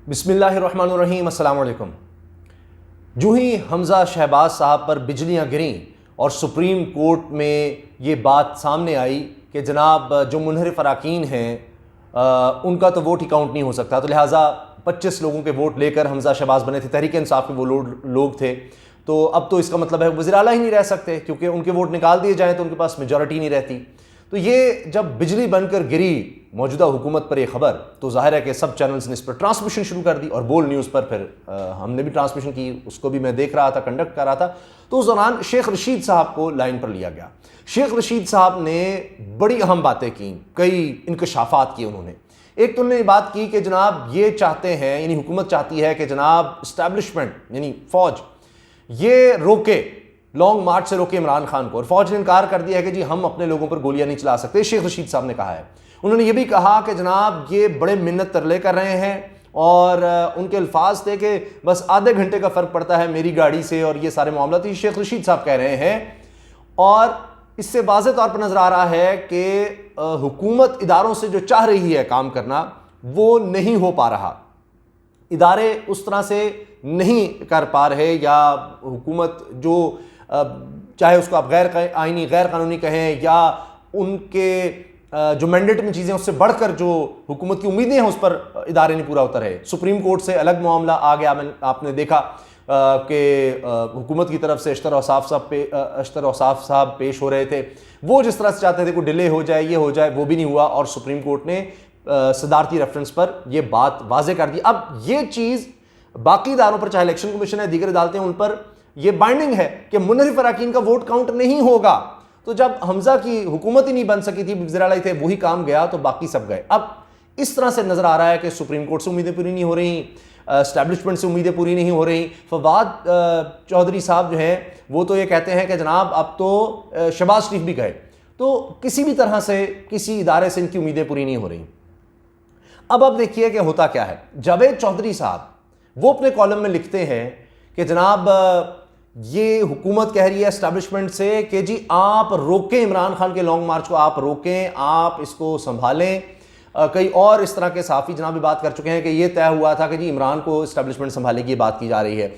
बिस्मिल्लाहिर्रहमानिर्रहीम, अस्सलाम वालेकुम। जो ही हमज़ा शहबाज साहब पर बिजलियाँ गिरीं और सुप्रीम कोर्ट में ये बात सामने आई कि जनाब जो मुनहरिफ अराकीन हैं उनका तो वोट ही काउंट नहीं हो सकता, तो लिहाजा 25 लोगों के वोट लेकर हमज़ा शहबाज बने थे, तहरीक इंसाफ के वो लोग थे। तो अब तो इसका मतलब है वज़ीर आला ही नहीं रह सकते, क्योंकि उनके वोट निकाल दिए जाएँ तो उनके पास मेजॉरिटी नहीं रहती। तो ये जब बिजली बनकर गिरी मौजूदा हुकूमत पर यह खबर, तो जाहिर है कि सब चैनल्स ने इस पर ट्रांसमिशन शुरू कर दी और बोल न्यूज़ पर फिर हमने भी ट्रांसमिशन की, उसको भी मैं देख रहा था, कंडक्ट कर रहा था। तो उस दौरान शेख रशीद साहब को लाइन पर लिया गया। शेख रशीद साहब ने बड़ी अहम बातें की, कई इंकशाफात किए उन्होंने। एक तो उन्होंने बात की कि जनाब ये चाहते हैं, यानी हुकूमत चाहती है कि जनाब इस्टेब्लिशमेंट यानी फौज ये रोके, लॉन्ग मार्च से रोके इमरान खान को, और फौज ने इनकार कर दिया है कि जी हम अपने लोगों पर गोलियां नहीं चला सकते। शेख रशीद साहब ने कहा है। उन्होंने ये भी कहा कि जनाब ये बड़े मिन्नत तरले कर रहे हैं, और उनके अल्फाज थे कि बस आधे घंटे का फ़र्क पड़ता है मेरी गाड़ी से, और ये सारे मामला तो शेख रशीद साहब कह रहे हैं। और इससे वाज़ेह तौर पर नज़र आ रहा है कि हुकूमत इदारों से जो चाह रही है काम करना वो नहीं हो पा रहा, इदारे उस तरह से नहीं कर पा रहे, या हुकूमत जो चाहे उसको आप गैर आइनी गैर कानूनी कहें, या उनके जो मैंडेट में चीज़ें उससे बढ़कर जो हुकूमत की उम्मीदें हैं उस पर इदारे नहीं पूरा उतर है। सुप्रीम कोर्ट से अलग मामला आ गया। आपने देखा कि हुकूमत की तरफ से अशतर औसाफ साहब पेश हो रहे थे, वो जिस तरह से चाहते थे कोई डिले हो जाए, ये हो जाए, वो भी नहीं हुआ, और सुप्रीम कोर्ट ने सदारती रेफरेंस पर यह बात वाजे कर दी। अब ये चीज़ बाकी इदारों पर, चाहे इलेक्शन कमीशन है, दीगर अदालतें, उन पर यह बाइंडिंग है कि मुनहरिफ अराकीन का वोट काउंट नहीं होगा। तो जब हमजा की हुकूमत ही नहीं बन सकी थी, वज़ीर आला थे, वही काम गया, तो बाकी सब गए। अब इस तरह से नज़र आ रहा है कि सुप्रीम कोर्ट से उम्मीदें पूरी नहीं हो रही, एस्टैब्लिशमेंट से उम्मीदें पूरी नहीं हो रही। फवाद चौधरी साहब जो हैं वो तो ये कहते हैं कि जनाब अब तो शहबाज शरीफ भी गए, तो किसी भी तरह से किसी इदारे से इनकी उम्मीदें पूरी नहीं हो रही। अब देखिए कि होता क्या है। जावेद चौधरी साहब वो अपने कॉलम में लिखते हैं कि जनाब ये हुकूमत कह रही है एस्टैब्लिशमेंट से कि जी आप रोकें इमरान खान के लॉन्ग मार्च को, आप रोकें, आप इसको संभालें। कई और इस तरह के साफ़ी जनाब भी बात कर चुके हैं कि ये तय हुआ था कि जी इमरान को इस्टेब्लिशमेंट संभालेगी, ये बात की जा रही है।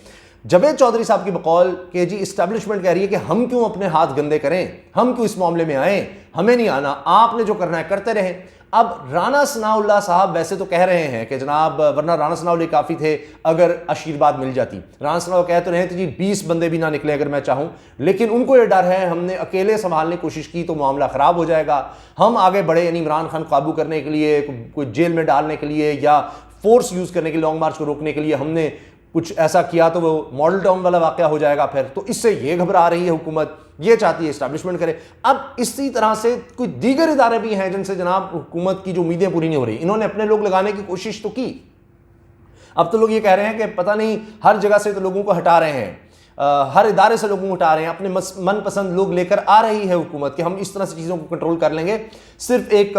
जावेद चौधरी साहब की बकौल कि जी इस्टेब्लिशमेंट कह रही है कि हम क्यों अपने हाथ गंदे करें, हम क्यों इस मामले में आए, हमें नहीं आना, आपने जो करना है करते रहें। अब राना सनाउल्लाह साहब वैसे तो कह रहे हैं कि जनाब वरना राना सनाउल्लाह काफ़ी थे अगर आशीर्वाद मिल जाती। राना सनाउल्लाह कह तो रहे थे जी 20 बंदे भी ना निकले अगर मैं चाहूँ, लेकिन उनको ये डर है हमने अकेले संभालने की कोशिश की तो मामला ख़राब हो जाएगा, हम आगे बढ़े, यानी इमरान खान काबू करने के लिए, कोई जेल में डालने के लिए या फोर्स यूज़ करने के लिए, लॉन्ग मार्च को रोकने के लिए हमने कुछ ऐसा किया तो वो मॉडल टाउन वाला वाक़या हो जाएगा फिर। तो इससे ये घबरा रही है हुकूमत, ये चाहती है इस्टेब्लिशमेंट करे। अब इसी तरह से कुछ दीगर इदारे भी हैं जिनसे जनाब हुकूमत की जो उम्मीदें पूरी नहीं हो रही, इन्होंने अपने लोग लगाने की कोशिश तो की। अब तो लोग ये कह रहे हैं कि पता नहीं हर जगह से तो लोगों को हटा रहे हैं, हर इदारे से लोगों को हटा रहे हैं, अपने मनपसंद लोग लेकर आ रही है हुकूमत कि हम इस तरह से चीज़ों को कंट्रोल कर लेंगे। सिर्फ एक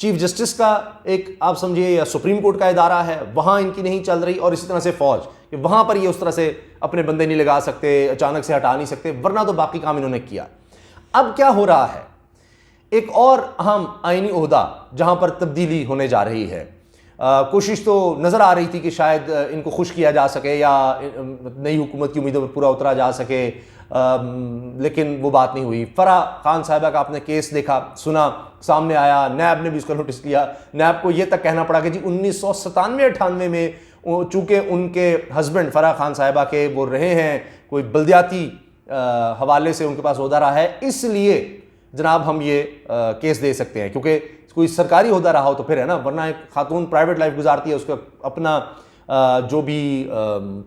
चीफ जस्टिस का एक आप समझिए या सुप्रीम कोर्ट का इदारा है, वहाँ इनकी नहीं चल रही, और इसी तरह से फौज कि वहाँ पर ये उस तरह से अपने बंदे नहीं लगा सकते, अचानक से हटा नहीं सकते, वरना तो बाकी काम इन्होंने किया। अब क्या हो रहा है, एक और अहम आईनी ओहदा जहाँ पर तब्दीली होने जा रही है। कोशिश तो नज़र आ रही थी कि शायद इनको खुश किया जा सके या नई हुकूमत की उम्मीदों पर पूरा उतरा जा सके, लेकिन वो बात नहीं हुई। फराह खान साहिबा का आपने केस देखा, सुना, सामने आया, नैब ने भी उसका नोटिस लिया। नैब को ये तक कहना पड़ा कि जी 1997-98 में चूँकि उनके हस्बैंड फराह खान साहिबा के वो रहे हैं कोई बल्दियाती हवाले से उनके पास ओहदा रहा है, इसलिए जनाब हम ये केस दे सकते हैं, क्योंकि कोई सरकारी ओहदा रहा हो तो फिर है ना, वरना एक खातून प्राइवेट लाइफ गुजारती है, उसका अपना जो भी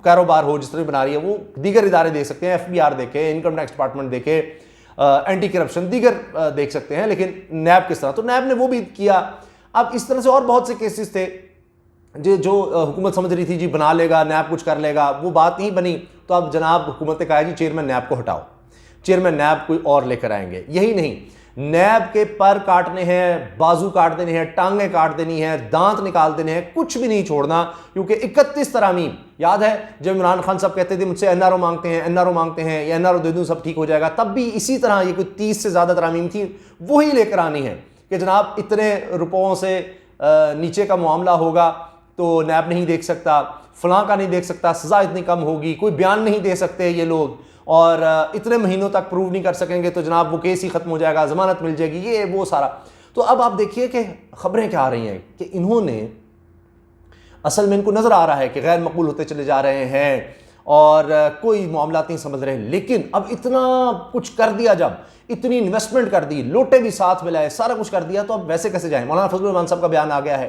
कारोबार हो जिस तरह बना रही है वो दीगर इदारे देख सकते हैं, FBR देखे, इनकम टैक्स डिपार्टमेंट देखे, एंटी करप्शन दीगर देख सकते हैं, लेकिन नैब किस तरह, तो नैब ने वो भी किया। अब इस तरह से और बहुत से केसेस थे जो हुकूमत समझ रही थी जी बना लेगा नैब, कुछ कर लेगा, वो बात नहीं बनी। तो अब जनाब हुकूमत ने कहा जी चेयरमैन नैब को हटाओ, चेयरमैन नैब कोई और लेकर आएंगे। यही नहीं, नैब के पर काटने हैं, बाजू काट देने हैं, टांगें काट देनी है, दांत निकाल देने हैं, कुछ भी नहीं छोड़ना, क्योंकि 31 तरामीम याद है जब इमरान खान साहब कहते थे मुझसे NRO मांगते हैं, NRO मांगते हैं, या NRO दे दूं सब ठीक हो जाएगा, तब भी इसी तरह ये कोई 30 से ज़्यादा तरामीम थी, वही लेकर आनी है कि जनाब इतने रुपयों से नीचे का मामला होगा, तो नैब नहीं देख सकता, फलां का नहीं देख सकता, सज़ा इतनी कम होगी, कोई बयान नहीं दे सकते ये लोग, और इतने महीनों तक प्रूव नहीं कर सकेंगे तो जनाब वो केस ही ख़त्म हो जाएगा, ज़मानत मिल जाएगी, ये वो सारा। तो अब आप देखिए कि ख़बरें क्या आ रही हैं कि इन्होंने असल में, इनको नज़र आ रहा है कि गैर मकबूल होते चले जा रहे हैं और कोई मामला नहीं समझ रहे हैं, लेकिन अब इतना कुछ कर दिया, जब इतनी इन्वेस्टमेंट कर दी, लोटे भी साथ मिलाए, सारा कुछ कर दिया, तो अब वैसे कैसे जाएं। मौलाना फजलुर रहमान साहब का बयान आ गया है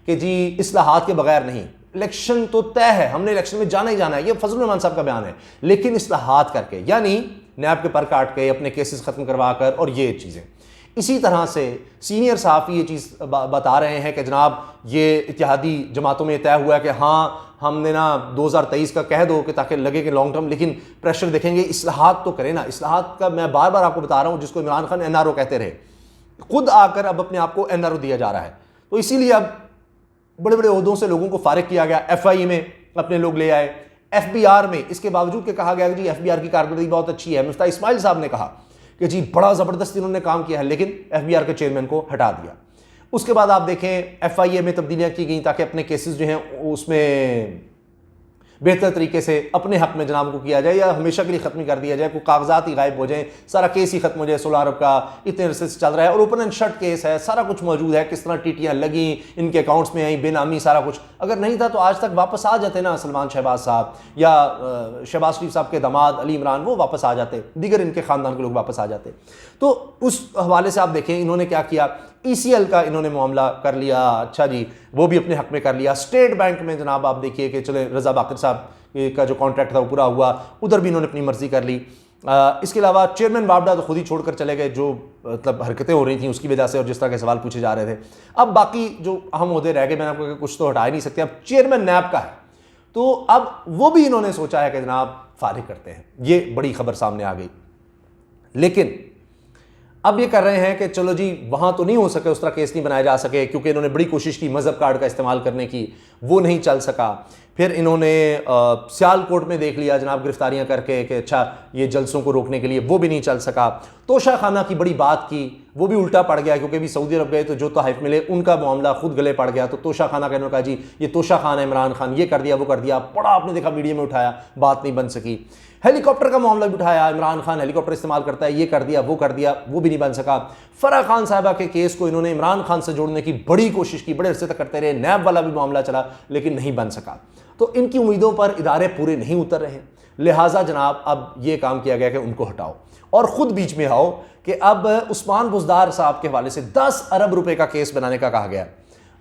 कि जी इस्लाहात के बगैर नहीं, इलेक्शन तो तय है, हमने इलेक्शन में जाना ही जाना है, ये फजलुर रहमान साहब का बयान है, लेकिन इस्लाहात करके, यानी नैब के पर काट के, अपने केसेस खत्म करवा कर, और ये चीज़ें। इसी तरह से सीनियर सहाफ़ी ये चीज़ बता रहे हैं कि जनाब ये इत्तेहादी जमातों में तय हुआ है कि हाँ हमने ना 2023 का कह दो कि ताकि लगे कि लॉन्ग टर्म, लेकिन प्रेशर देखेंगे, इस्लाहात तो करें ना। इस्लाहात का मैं बार बार आपको बता रहा हूँ, जिसको इमरान खान NRO कहते रहे, खुद आकर अब अपने आप को NRO दिया जा रहा है। तो इसीलिए अब बड़े बड़े ओहदों से लोगों को फारिग किया गया, FI में अपने लोग ले आए, FBR में, इसके बावजूद कि कहा गया कि जी FBR की कारकर्दगी बहुत अच्छी है। मुफ्ती इस्माइल साहब ने कहा कि जी बड़ा ज़बरदस्त इन्होंने काम किया है, लेकिन FBR के चेयरमैन को हटा दिया। उसके बाद आप देखें FIA में तब्दीलियाँ की गई ताकि अपने केसेस जो हैं उसमें बेहतर तरीके से अपने हक में जनाब को किया जाए, या हमेशा के लिए ख़त्म कर दिया जाए, कोई कागजात ही गायब हो जाए, सारा केस ही खत्म हो जाए। 16 अरब का इतने अरसे से चल रहा है और ओपन एंड शट केस है, सारा कुछ मौजूद है, किस तरह टीटियाँ लगी, इनके अकाउंट्स में आई, बेनामी, सारा कुछ। अगर नहीं था तो आज तक वापस आ जाते ना सलमान शहबाज साहब या शहबाज शरीफ साहब के दामाद अली इमरान, वो वापस आ जाते, दीगर इनके ख़ानदान के लोग वापस आ जाते। तो उस हवाले से आप देखें इन्होंने क्या किया, ECL का इन्होंने मामला कर लिया, अच्छा जी वो भी अपने हक में कर लिया। स्टेट बैंक में जनाब आप देखिए कि चले रज़ा बाक़िर साहब का जो कॉन्ट्रैक्ट था वो पूरा हुआ, उधर भी इन्होंने अपनी मर्जी कर ली। इसके अलावा चेयरमैन बाबडा तो खुद ही छोड़कर चले गए, जो मतलब हरकतें हो रही थी उसकी वजह से और जिस तरह के सवाल पूछे जा रहे थे। अब बाकी जो अहम ओहदे रह गए, मैंने आपको कुछ तो हटा ही नहीं सकते। अब चेयरमैन नैब का है, तो अब वो भी इन्होंने सोचा है कि जनाब फारिग करते हैं। ये बड़ी खबर सामने आ गई, लेकिन अब ये कर रहे हैं कि चलो जी वहाँ तो नहीं हो सके, उस तरह केस नहीं बनाया जा सके, क्योंकि इन्होंने बड़ी कोशिश की मज़हब कार्ड का इस्तेमाल करने की, वो नहीं चल सका। फिर इन्होंने सियालकोट में देख लिया जनाब गिरफ्तारियाँ करके कि अच्छा ये जलसों को रोकने के लिए, वो भी नहीं चल सका। तोशा खाना की बड़ी बात की, वो भी उल्टा पड़ गया, क्योंकि अभी सऊदी अरब गए तो जो तोहफ़ मिले उनका मामला खुद गले पड़ गया। तो तोशा खाना कहने का जी ये तोशा खान है, इमरान खान ये कर दिया वो कर दिया, बड़ा आपने देखा मीडिया में उठाया, बात नहीं बन सकी। हेलीकॉप्टर का मामला भी उठाया, इमरान खान हेलीकॉप्टर इस्तेमाल करता है, ये कर दिया वो कर दिया, वो भी नहीं बन सका। फराह खान साहिबा के केस को इन्होंने इमरान खान से जोड़ने की बड़ी कोशिश की, बड़े अरसे तक करते रहे, नैब वाला भी मामला चला, लेकिन नहीं बन सका। तो इनकी उम्मीदों पर इदारे पूरे नहीं उतर रहे, लिहाजा जनाब अब ये काम किया गया कि उनको हटाओ और ख़ुद बीच में आओ कि अब उस्मान बुज़दार साहब के हवाले से 10 अरब रुपए का केस बनाने का कहा गया।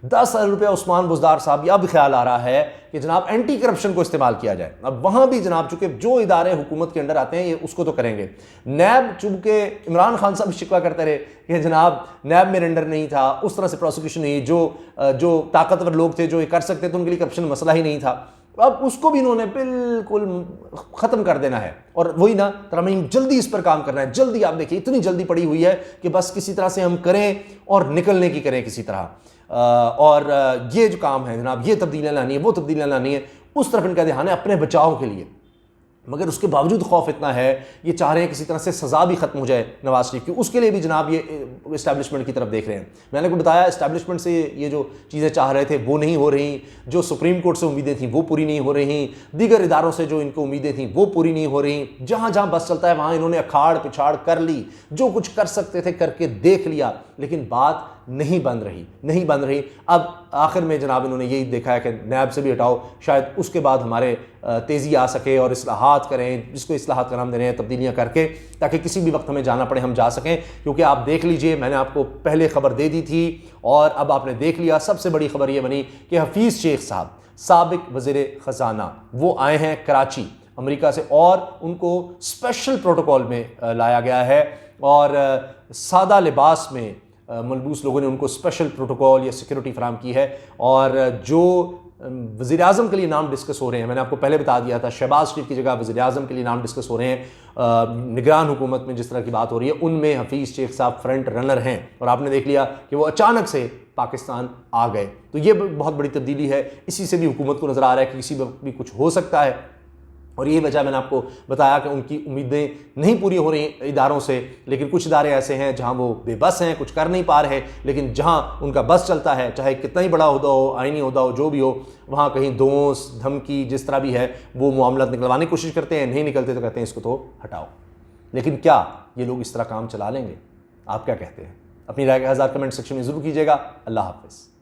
10 अरब रुपया उस्मान बुज़दार साहब, अब ख्याल आ रहा है कि जनाब एंटी करप्शन को इस्तेमाल किया जाए। अब वहाँ भी जनाब चूँकि जो इदारे हुकूमत के अंडर आते हैं ये उसको तो करेंगे। नैब, चूँकि इमरान खान साहब शिकवा करते रहे कि जनाब नैब मेरे अंडर नहीं था, उस तरह से प्रोसिक्यूशन नहीं, जो ताकतवर लोग थे जो ये कर सकते थे उनके लिए करप्शन मसला ही नहीं था। अब उसको भी इन्होंने बिल्कुल ख़त्म कर देना है और वही ना तरमीम, जल्दी इस पर काम करना है, जल्दी। आप देखिए इतनी जल्दी पड़ी हुई है कि बस किसी तरह से हम करें और निकलने की करें किसी तरह। और ये जो काम है जनाब, ये तब्दीलियाँ लानी है, वो तब्दीलियाँ लानी है, उस तरफ इनका ध्यान है अपने बचाव के लिए। मगर उसके बावजूद खौफ इतना है, ये चाह रहे हैं किसी तरह से सज़ा भी ख़त्म हो जाए नवाज शरीफ की, उसके लिए भी जनाब ये इस्टेब्लिशमेंट की तरफ देख रहे हैं। मैंने को बताया इस्टेब्लिशमेंट से ये जो चीज़ें चाह रहे थे वो नहीं हो रही, जो सुप्रीम कोर्ट से उम्मीदें थी वो पूरी नहीं हो रही, दीगर इदारों से जो इनको उम्मीदें थी वो पूरी नहीं हो रही। जहाँ जहाँ बस चलता है वहाँ इन्होंने अखाड़ पिछाड़ कर ली, जो कुछ कर सकते थे करके देख लिया, लेकिन बात नहीं बन रही। अब आखिर में जनाब इन्होंने यही देखा है कि नैब से भी हटाओ, शायद उसके बाद हमारे तेज़ी आ सके और इस्लाहात करें, जिसको इस्लाहात का नाम दे रहे हैं, तब्दीलियाँ करके, ताकि किसी भी वक्त हमें जाना पड़े हम जा सकें। क्योंकि आप देख लीजिए, मैंने आपको पहले ख़बर दे दी थी और अब आपने देख लिया, सबसे बड़ी खबर ये बनी कि हफीज़ शेख साहब, साबिक वज़ीर ख़ज़ाना, वो आए हैं कराची अमेरिका से और उनको स्पेशल प्रोटोकॉल में लाया गया है और सादा लिबास में मलबूस लोगों ने उनको स्पेशल प्रोटोकॉल या सिक्योरिटी फराम की है। और जो वज़ीर आज़म के लिए नाम डिस्कस हो रहे हैं, मैंने आपको पहले बता दिया था, शहबाज शरीफ की जगह वज़ीर आज़म के लिए नाम डिस्कस हो रहे हैं निगरान हुकूमत में, जिस तरह की बात हो रही है, उनमें हफीज़ शेख साहब फ्रंट रनर हैं। और आपने देख लिया कि वो अचानक से पाकिस्तान आ गए, तो ये बहुत बड़ी तब्दीली है। इसी से भी हुकूमत को नज़र आ रहा है कि किसी वक्त भी कुछ हो सकता है। और ये वजह मैंने आपको बताया कि उनकी उम्मीदें नहीं पूरी हो रही इदारों से, लेकिन कुछ इदारे ऐसे हैं जहां वो बेबस हैं, कुछ कर नहीं पा रहे, लेकिन जहां उनका बस चलता है, चाहे कितना ही बड़ा ओहदा हो, आईनी ओहदा हो, जो भी हो, वहां कहीं दोष धमकी जिस तरह भी है वो मामला निकलवाने की कोशिश करते हैं, नहीं निकलते तो कहते हैं इसको तो हटाओ। लेकिन क्या ये लोग इस तरह काम चला लेंगे? आप क्या कहते हैं? अपनी राय का इज़हार कमेंट सेक्शन में ज़रूर कीजिएगा। अल्लाह हाफ़िज़।